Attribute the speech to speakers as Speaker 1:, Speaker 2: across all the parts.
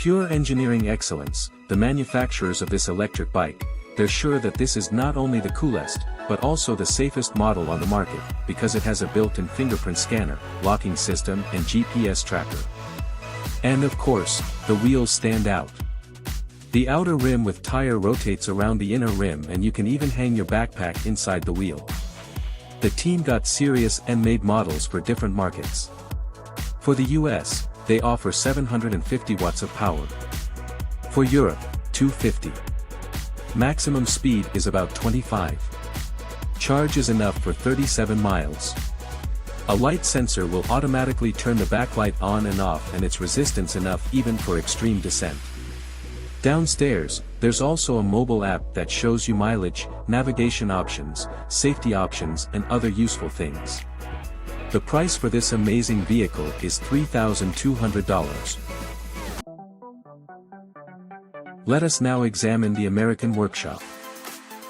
Speaker 1: pure engineering excellence, the manufacturers of this electric bike, they're sure that this is not only the coolest, but also the safest model on the market, because it has a built-in fingerprint scanner, locking system and GPS tracker. And of course, the wheels stand out. The outer rim with tire rotates around the inner rim and you can even hang your backpack inside the wheel. The team got serious and made models for different markets. For the US, they offer 750 watts of power. For Europe, 250. Maximum speed is about 25. Charge is enough for 37 miles. A light sensor will automatically turn the backlight on and off, and its resistance enough even for extreme descent. Downstairs, there's also a mobile app that shows you mileage, navigation options, safety options and other useful things. The price for this amazing vehicle is $3,200. Let us now examine the American workshop.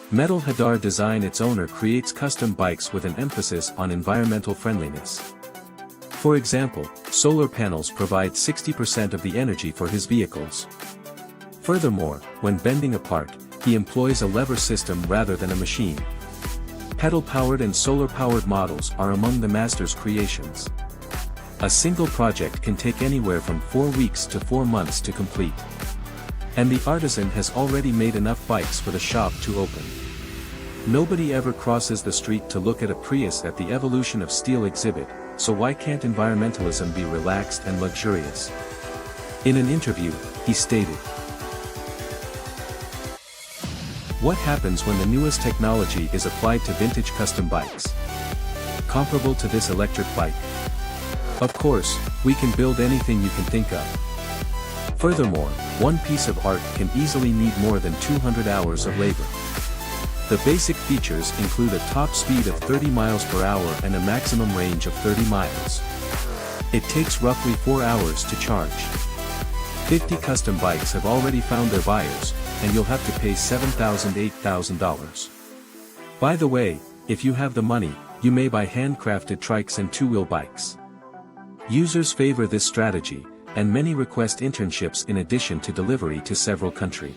Speaker 1: Metal Hadar Design, its owner, creates custom bikes with an emphasis on environmental friendliness. For example, solar panels provide 60% of the energy for his vehicles. Furthermore, when bending a part, he employs a lever system rather than a machine. Pedal-powered and solar-powered models are among the master's creations. A single project can take anywhere from 4 weeks to 4 months to complete. And the artisan has already made enough bikes for the shop to open. Nobody ever crosses the street to look at a Prius at the Evolution of Steel exhibit, so why can't environmentalism be relaxed and luxurious? In an interview, he stated, "What happens when the newest technology is applied to vintage custom bikes? Comparable to this electric bike? Of course, we can build anything you can think of. Furthermore, one piece of art can easily need more than 200 hours of labor. The basic features include a top speed of 30 miles per hour and a maximum range of 30 miles. It takes roughly 4 hours to charge. 50 custom bikes have already found their buyers, and you'll have to pay $7,000 to $8,000. By the way, if you have the money, you may buy handcrafted trikes and two-wheel bikes. Users favor this strategy, and many request internships in addition to delivery to several countries.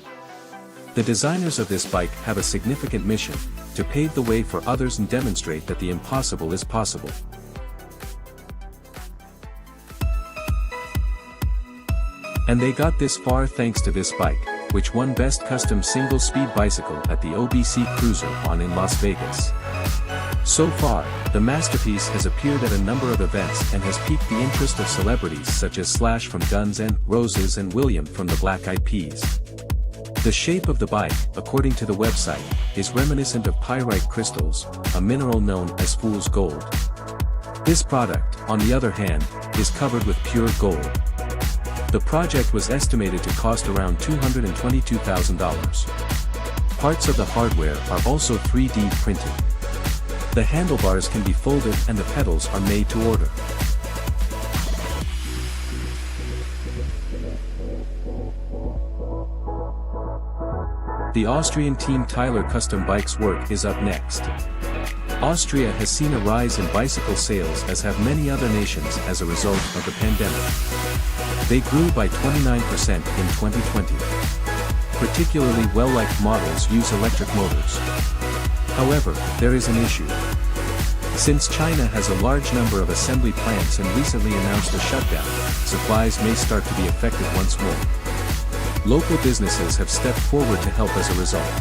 Speaker 1: The designers of this bike have a significant mission, to pave the way for others and demonstrate that the impossible is possible." And they got this far thanks to this bike, which won Best Custom Single-Speed Bicycle at the OBC Cruiser On in Las Vegas. So far, the masterpiece has appeared at a number of events and has piqued the interest of celebrities such as Slash from Guns N' Roses and William from the Black Eyed Peas. The shape of the bike, according to the website, is reminiscent of pyrite crystals, a mineral known as fool's gold. This product, on the other hand, is covered with pure gold. The project was estimated to cost around $222,000. Parts of the hardware are also 3D printed. The handlebars can be folded and the pedals are made to order. The Austrian team TYLA custom bikes work is up next. Austria has seen a rise in bicycle sales, as have many other nations as a result of the pandemic. They grew by 29% in 2020. Particularly well-liked models use electric motors. However, there is an issue. Since China has a large number of assembly plants and recently announced a shutdown, supplies may start to be affected once more. Local businesses have stepped forward to help as a result.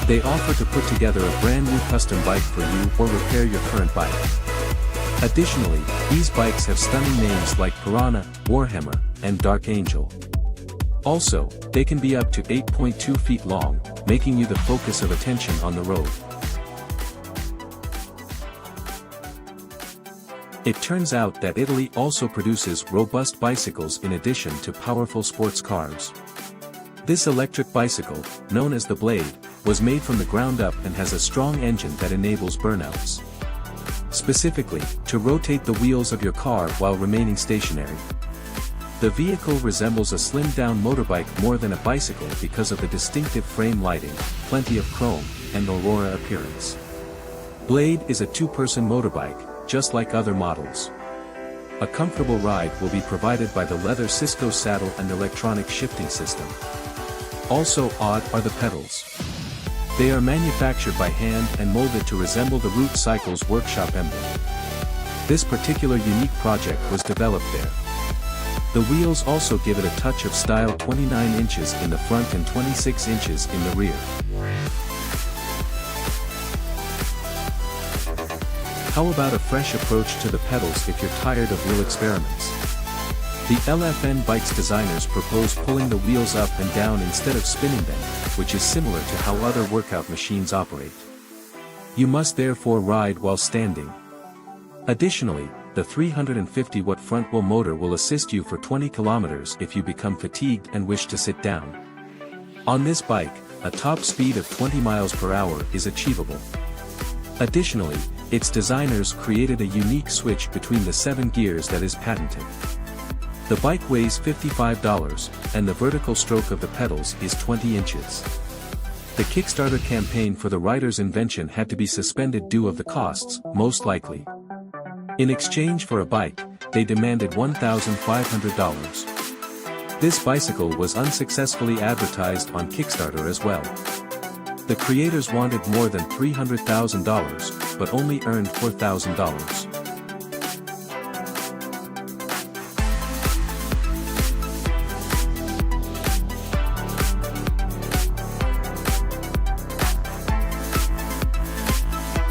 Speaker 1: They offer to put together a brand new custom bike for you or repair your current bike. Additionally, these bikes have stunning names like Piranha, Warhammer, and Dark Angel. Also, they can be up to 8.2 feet long, making you the focus of attention on the road. It turns out that Italy also produces robust bicycles in addition to powerful sports cars. This electric bicycle, known as the Blade, was made from the ground up and has a strong engine that enables burnouts. Specifically, to rotate the wheels of your car while remaining stationary. The vehicle resembles a slimmed-down motorbike more than a bicycle because of the distinctive frame lighting, plenty of chrome, and Aurora appearance. Blade is a two-person motorbike, just like other models. A comfortable ride will be provided by the leather Cisco saddle and electronic shifting system. Also odd are the pedals. They are manufactured by hand and molded to resemble the Root Cycles workshop emblem. This particular unique project was developed there. The wheels also give it a touch of style, 29 inches in the front and 26 inches in the rear. How about a fresh approach to the pedals if you're tired of wheel experiments? The LFN Bikes designers propose pulling the wheels up and down instead of spinning them, which is similar to how other workout machines operate. You must therefore ride while standing. Additionally, the 350-watt front-wheel motor will assist you for 20 kilometers if you become fatigued and wish to sit down. On this bike, a top speed of 20 miles per hour is achievable. Additionally, its designers created a unique switch between the 7 gears that is patented. The bike weighs $55, and the vertical stroke of the pedals is 20 inches. The Kickstarter campaign for the rider's invention had to be suspended due of the costs, most likely. In exchange for a bike, they demanded $1,500. This bicycle was unsuccessfully advertised on Kickstarter as well. The creators wanted more than $300,000, but only earned $4,000.